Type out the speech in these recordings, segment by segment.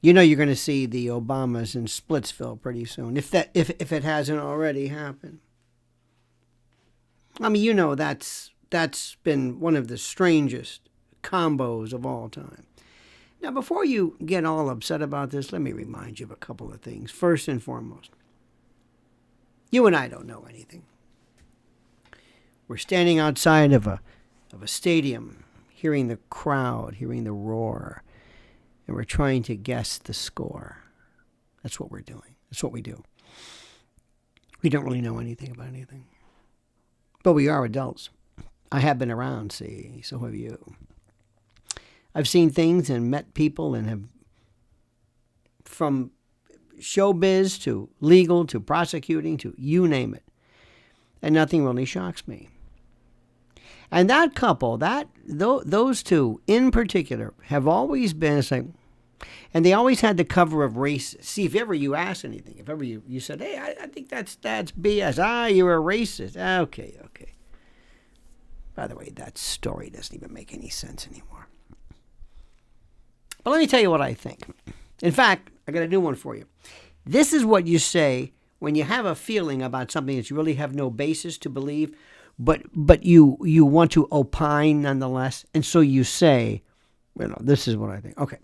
You know you're going to see the Obamas in Splitsville pretty soon, if it hasn't already happened. I mean, you know that's been one of the strangest combos of all time. Now, before you get all upset about this, let me remind you of a couple of things. First and foremost, you and I don't know anything. We're standing outside of a stadium, hearing the crowd, hearing the roar, and we're trying to guess the score. That's what we're doing. That's what we do. We don't really know anything about anything. But we are adults. I have been around, see, so have you. I've seen things and met people and have, from showbiz to legal to prosecuting to you name it. And nothing really shocks me. And that couple, those two in particular, have always been, it's like, and they always had the cover of race. See, if ever you asked anything, if ever you said, hey, I think that's BS. You're a racist. Okay. By the way, that story doesn't even make any sense anymore. But let me tell you what I think. In fact, I got a new one for you. This is what you say when you have a feeling about something that you really have no basis to believe, but you want to opine nonetheless, and so you say, this is what I think. Okay.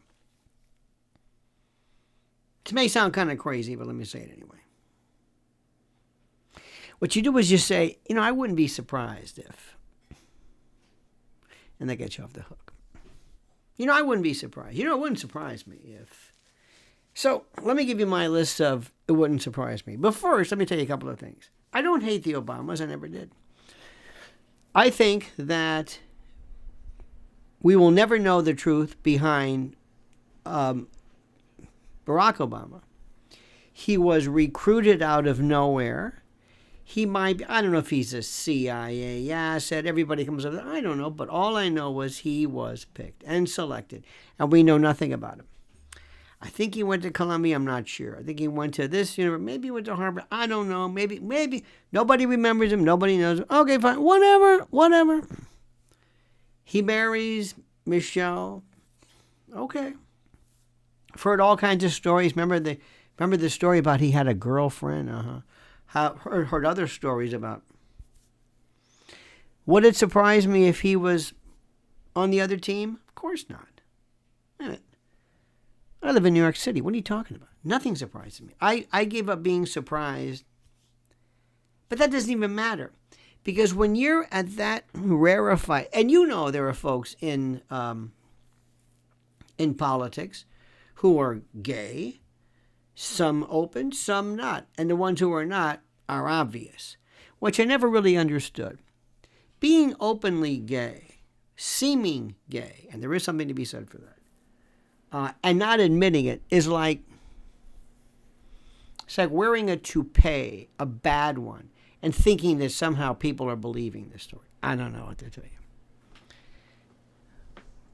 It may sound kind of crazy, but let me say it anyway. What you do is you say, I wouldn't be surprised if, and that gets you off the hook. I wouldn't be surprised. It wouldn't surprise me if. So let me give you my list of it wouldn't surprise me. But first, let me tell you a couple of things. I don't hate the Obamas. I never did. I think that we will never know the truth behind Barack Obama. He was recruited out of nowhere. He might be, I don't know if he's a CIA asset. Everybody comes up with, I don't know. But all I know was he was picked and selected. And we know nothing about him. I think he went to Columbia. I'm not sure. I think he went to this university. Maybe he went to Harvard. I don't know. Maybe. Nobody remembers him. Nobody knows him. Okay, fine. Whatever. He marries Michelle. Okay. I've heard all kinds of stories. Remember the story about he had a girlfriend? Heard other stories about. Would it surprise me if he was on the other team? Of course not. I live in New York City. What are you talking about? Nothing surprises me. I gave up being surprised. But that doesn't even matter. Because when you're at that rarefied, and there are folks in politics who are gay, some open, some not. And the ones who are not are obvious, which I never really understood. Being openly gay, seeming gay, and there is something to be said for that, and not admitting it is like, it's like wearing a toupee, a bad one, and thinking that somehow people are believing this story. I don't know what to tell you.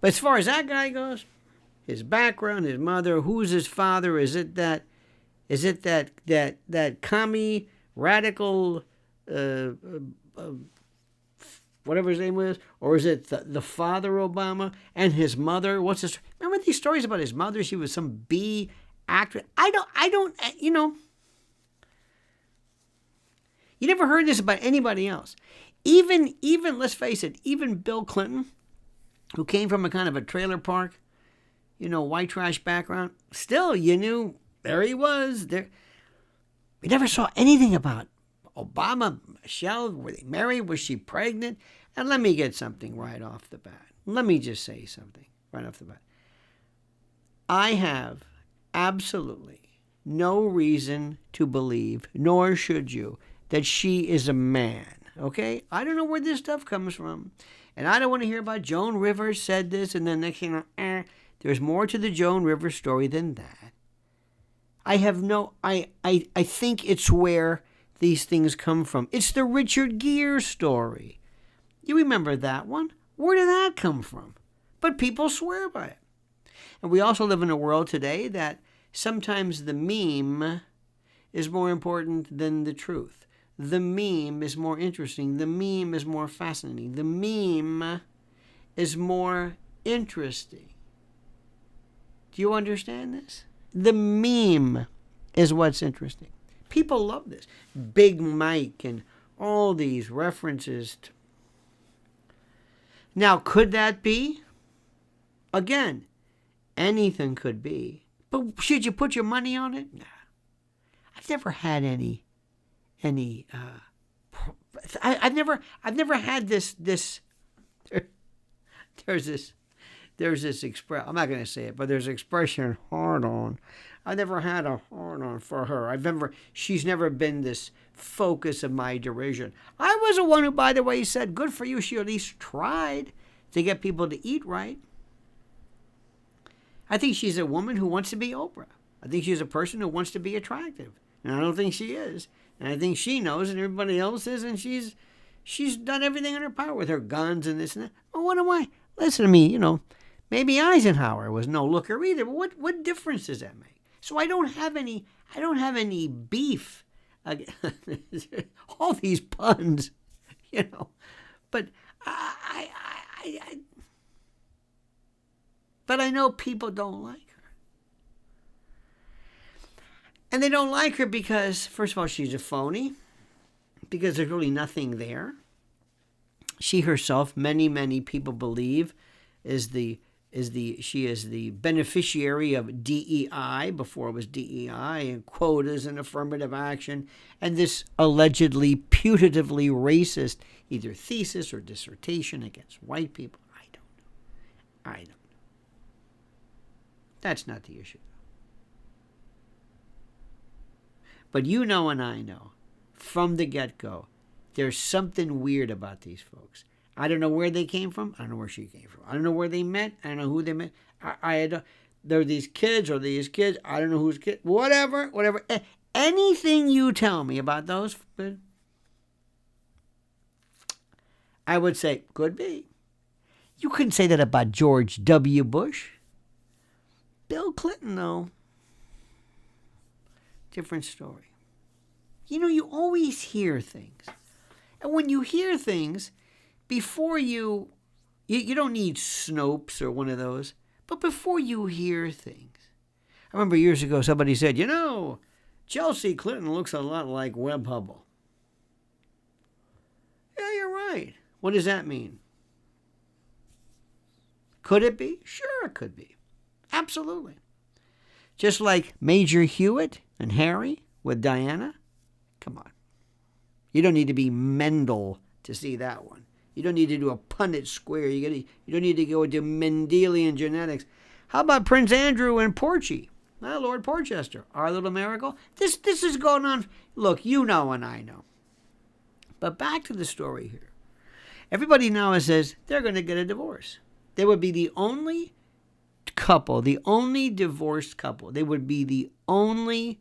But as far as that guy goes, his background, his mother, who's his father? Is it that commie, radical, whatever his name was, or is it the father Obama and his mother? What's his? Remember these stories about his mother? She was some B actress. I don't. You never heard this about anybody else. Even let's face it, even Bill Clinton, who came from a kind of a trailer park, white trash background, still you knew there he was. There, we never saw anything about Obama, Michelle. Were they married? Was she pregnant? And let me get something right off the bat. Let me just say something right off the bat. I have absolutely no reason to believe, nor should you, that she is a man. Okay? I don't know where this stuff comes from. And I don't want to hear about Joan Rivers said this and then next thing there's more to the Joan Rivers story than that. I think it's where these things come from. It's the Richard Gere story. You remember that one? Where did that come from? But people swear by it. And we also live in a world today that sometimes the meme is more important than the truth. The meme is more interesting. The meme is more fascinating. The meme is more interesting. Do you understand this? The meme is what's interesting. People love this. Big Mike and all these references. Now, could that be? Again, anything could be. But should you put your money on it? Nah. I've never had I've never had this there's this expression. I'm not going to say it, but there's an expression, hard on. I never had a hard on for her. She's never been this focus of my derision. I was the one who, by the way, said, good for you. She at least tried to get people to eat right. I think she's a woman who wants to be Oprah. I think she's a person who wants to be attractive. And I don't think she is. And I think she knows and everybody else is. And she's done everything in her power with her guns and this and that. Well, what am I? Listen to me, maybe Eisenhower was no looker either. But what difference does that make? So I don't have any beef. All these puns, But but I know people don't like her. And they don't like her because, first of all, she's a phony, because there's really nothing there. She herself, many people believe, she is the beneficiary of DEI before it was DEI, and quotas and affirmative action, and this allegedly putatively racist either thesis or dissertation against white people. I don't know. That's not the issue. But you know and I know, from the get-go, there's something weird about these folks. I don't know where they came from. I don't know where she came from. I don't know where they met. I don't know who they met. They're these kids or these kids. I don't know who's kids. Whatever. Anything you tell me about those, I would say, could be. You couldn't say that about George W. Bush. Bill Clinton, though, different story. You always hear things. And when you hear things, before you don't need Snopes or one of those, but before you hear things. I remember years ago somebody said, Chelsea Clinton looks a lot like Webb Hubbell. Yeah, you're right. What does that mean? Could it be? Sure, it could be. Absolutely. Just like Major Hewitt and Harry with Diana. Come on. You don't need to be Mendel to see that one. You don't need to do a Punnett square. You don't need to go into Mendelian genetics. How about Prince Andrew and Porchy? Lord Porchester, our little miracle. This is going on. Look, you know and I know. But back to the story here. Everybody now says they're going to get a divorce. They would be the only couple, the only divorced couple. They would be the only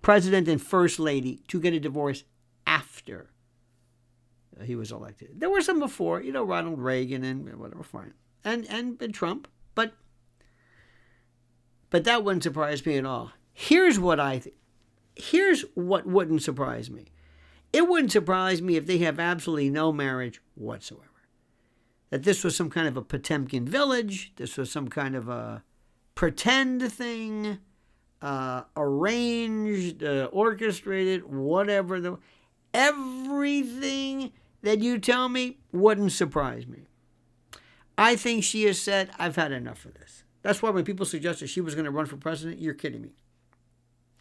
president and first lady to get a divorce after he was elected. There were some before, Ronald Reagan and whatever, fine, and Trump, but that wouldn't surprise me at all. Here's what Here's what wouldn't surprise me. It wouldn't surprise me if they have absolutely no marriage whatsoever. That this was some kind of a Potemkin village. This was some kind of a pretend thing, arranged, orchestrated, whatever. Everything that you tell me wouldn't surprise me. I think she has said, I've had enough of this. That's why when people suggested she was going to run for president, you're kidding me.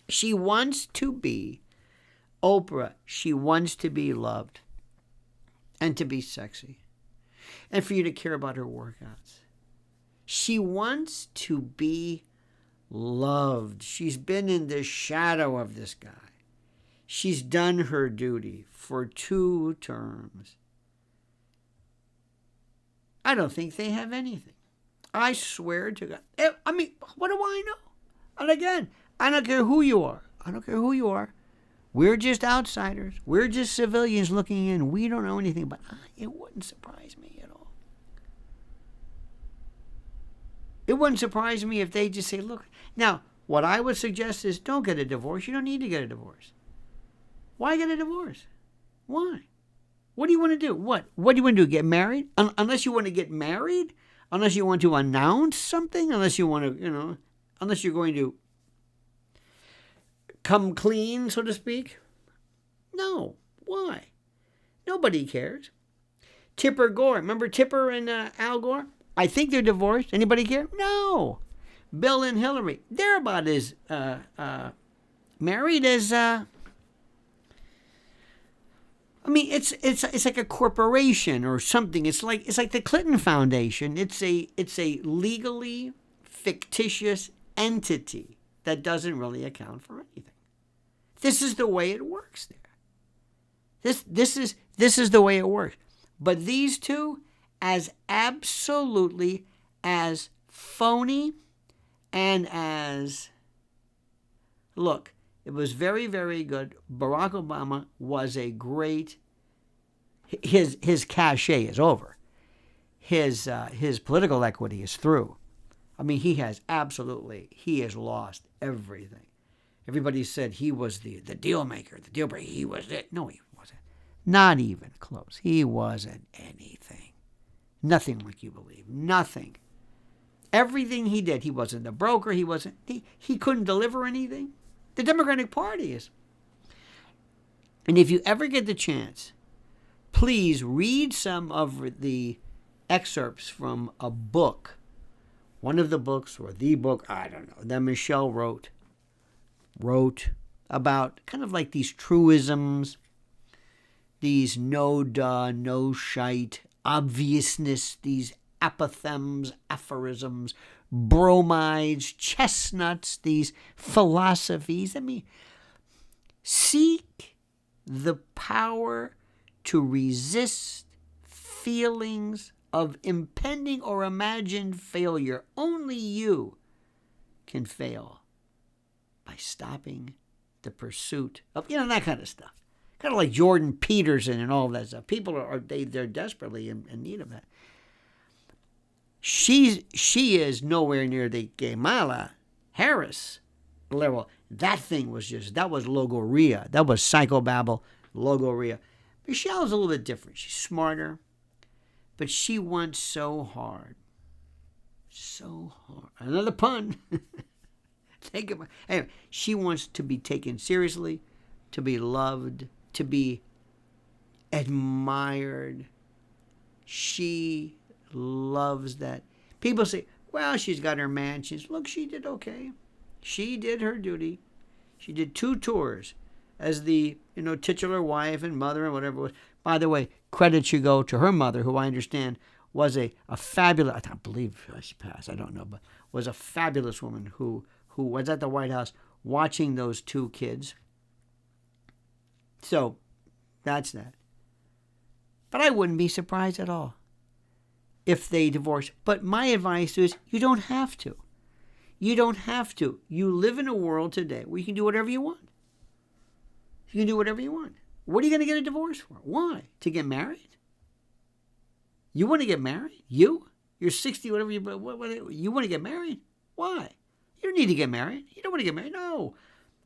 She wants to be Oprah. She wants to be loved and to be sexy and for you to care about her workouts. She wants to be loved. She's been in the shadow of this guy. She's done her duty for 2 terms. I don't think they have anything. I swear to God. I mean, what do I know? And again, I don't care who you are. I don't care who you are. We're just outsiders. We're just civilians looking in. We don't know anything, but it wouldn't surprise me at all. It wouldn't surprise me if they just say, look. Now, what I would suggest is don't get a divorce. You don't need to get a divorce. Why get a divorce? Why? What do you want to do? What do you want to do? Get married? Unless you want to get married? unless you want to announce something, unless you want to, unless you're going to come clean, so to speak. No. Why? Nobody cares. Tipper Gore. Remember Tipper and Al Gore? I think they're divorced. Anybody care? No. Bill and Hillary. They're about as married as... it's like a corporation or something. It's like the Clinton Foundation. It's a legally fictitious entity that doesn't really account for anything. This is the way it works there. This is the way it works. But these two, as absolutely as phony and as, look, it was very, very good. Barack Obama was a great, his cachet is over. His political equity is through. He has lost everything. Everybody said he was the deal maker, the deal breaker. He was it. No, he wasn't. Not even close. He wasn't anything. Nothing like you believe. Nothing. Everything he did, he wasn't the broker. He couldn't deliver anything. The Democratic Party is. And if you ever get the chance, please read some of the excerpts from a book. One of the books, or the book, I don't know, that Michelle wrote about kind of like these truisms, these no duh, no shite, obviousness, these apothegms, aphorisms, bromides, chestnuts, these philosophies. Seek the power to resist feelings of impending or imagined failure. Only you can fail by stopping the pursuit of, that kind of stuff. Kind of like Jordan Peterson and all that stuff. People they're desperately in need of that. She is nowhere near the Kamala Harris level. That was logorrhea. That was psychobabble, logorrhea. Michelle's a little bit different. She's smarter, but she wants so hard. So hard. Another pun. Think about it. Anyway, she wants to be taken seriously, to be loved, to be admired. She loves that. People say, well, she's got her mansions. Look, she did okay. She did her duty. She did 2 tours as the, titular wife and mother and whatever it was. By the way, credit should go to her mother, who I understand was a fabulous, I don't believe she passed, I don't know, but was a fabulous woman who was at the White House watching those 2 kids. So, that's that. But I wouldn't be surprised at all if they divorce. But my advice is you don't have to. You don't have to. You live in a world today where you can do whatever you want. You can do whatever you want. What are you going to get a divorce for? Why? To get married? You want to get married? You're 60, whatever you want to get married? Why? You don't need to get married. You don't want to get married. No.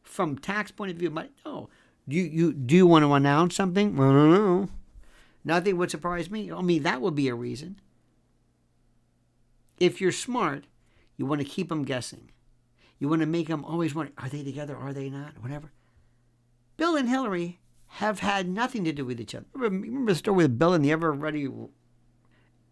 From tax point of view, no. Do you want to announce something? I don't know. Nothing would surprise me. That would be a reason. If you're smart, you want to keep them guessing. You want to make them always wonder, are they together? Are they not? Whatever. Bill and Hillary have had nothing to do with each other. Remember the story with Bill and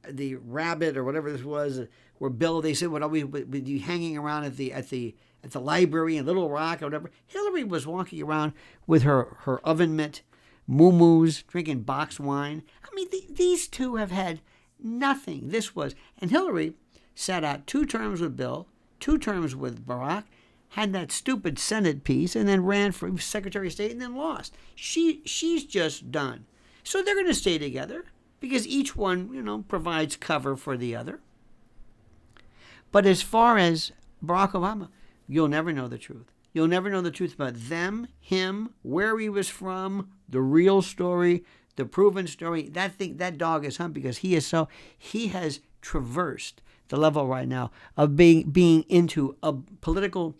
the rabbit or whatever this was, where Bill, they said, would always be hanging around at the library in Little Rock or whatever. Hillary was walking around with her oven mitt, moo-moos, drinking box wine. These two have had nothing. And Hillary sat out 2 terms with Bill, 2 terms with Barack, had that stupid Senate piece, and then ran for Secretary of State and then lost. She's just done. So they're going to stay together because each one, provides cover for the other. But as far as Barack Obama, you'll never know the truth. You'll never know the truth about them, him, where he was from, the real story, the proven story. That dog is humped because he has traversed the level right now of being into a political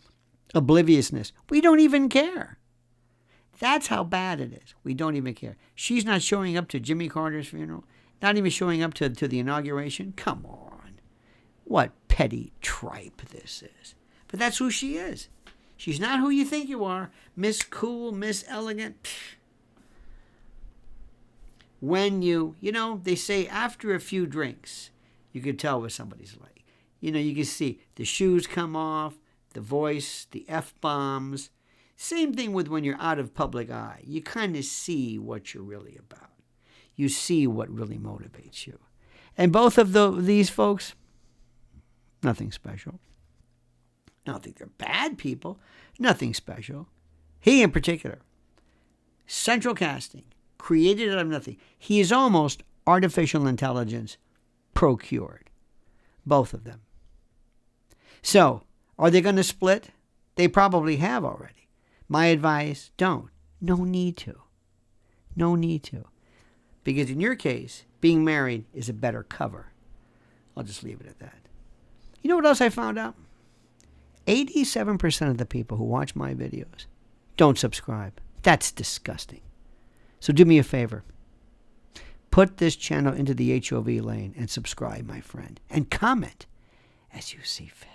obliviousness. We don't even care. That's how bad it is. We don't even care. She's not showing up to Jimmy Carter's funeral, not even showing up to the inauguration. Come on. what petty tripe this is. But that's who she is. She's not who you think you are. Miss Cool, Miss Elegant. Pfft. When they say after a few drinks, you can tell what somebody's like. You can see the shoes come off, the voice, the F-bombs. Same thing with when you're out of public eye. You kind of see what you're really about. You see what really motivates you. And both of these folks, nothing special. I don't think they're bad people. Nothing special. He in particular, central casting, created out of nothing. He is almost artificial intelligence procured. Both of them. So, are they going to split? They probably have already. My advice, don't. No need to. No need to. Because in your case, being married is a better cover. I'll just leave it at that. You know what else I found out? 87% of the people who watch my videos don't subscribe. That's disgusting. So do me a favor. Put this channel into the HOV lane and subscribe, my friend. And comment as you see fit.